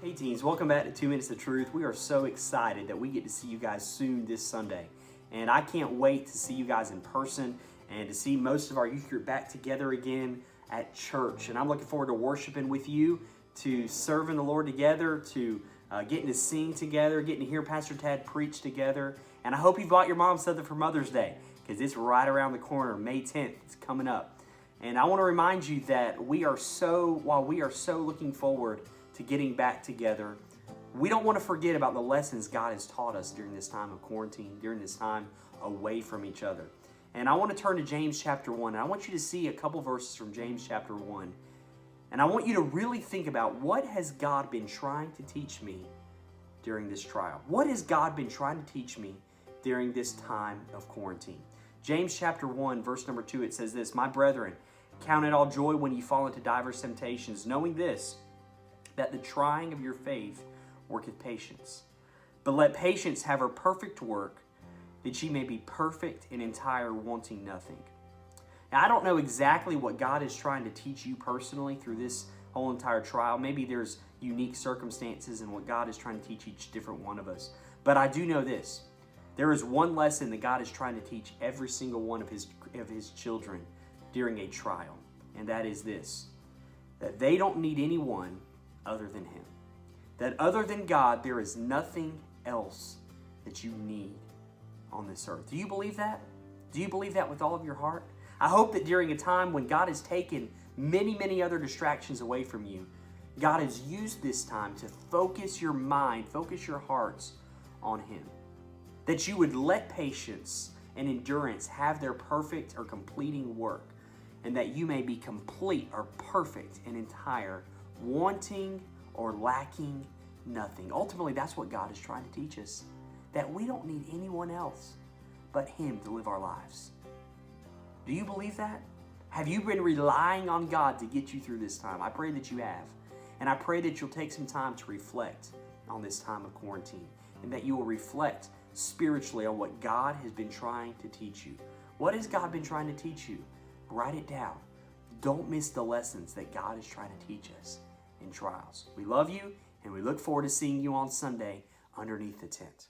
Hey teens, welcome back to 2 Minutes of Truth. We are so excited that we get to see you guys soon this Sunday. And I can't wait to see you guys in person and to see most of our youth group back together again at church. And I'm looking forward to worshiping with you, to serving the Lord together, to getting to sing together, getting to hear Pastor Tad preach together. And I hope you bought your mom something for Mother's Day, because it's right around the corner. May 10th, it's coming up. And I want to remind you that while we are so looking forward to getting back together, we don't want to forget about the lessons God has taught us during this time of quarantine, during this time away from each other. And I want to turn to James chapter 1, and I want you to see a couple verses from James chapter 1. And I want you to really think about, what has God been trying to teach me during this trial? What has God been trying to teach me during this time of quarantine? James chapter 1, verse number 2, it says this: "My brethren, count it all joy when you fall into diverse temptations, knowing this, that the trying of your faith worketh patience. But let patience have her perfect work, that ye may be perfect and entire, wanting nothing." Now, I don't know exactly what God is trying to teach you personally through this whole entire trial. Maybe there's unique circumstances in what God is trying to teach each different one of us. But I do know this: there is one lesson that God is trying to teach every single one of his children during a trial, and that is this: that they don't need anyone other than Him. That other than God, there is nothing else that you need on this earth. Do you believe that? Do you believe that with all of your heart? I hope that during a time when God has taken many, many other distractions away from you, God has used this time to focus your mind, focus your hearts on Him. That you would let patience and endurance have their perfect or completing work, and that you may be complete or perfect and entire, wanting or lacking nothing. Ultimately, that's what God is trying to teach us, that we don't need anyone else but Him to live our lives. Do you believe that? Have you been relying on God to get you through this time? I pray that you have. And I pray that you'll take some time to reflect on this time of quarantine, and that you will reflect spiritually on what God has been trying to teach you. What has God been trying to teach you? Write it down. Don't miss the lessons that God is trying to teach us in trials. We love you, and we look forward to seeing you on Sunday underneath the tent.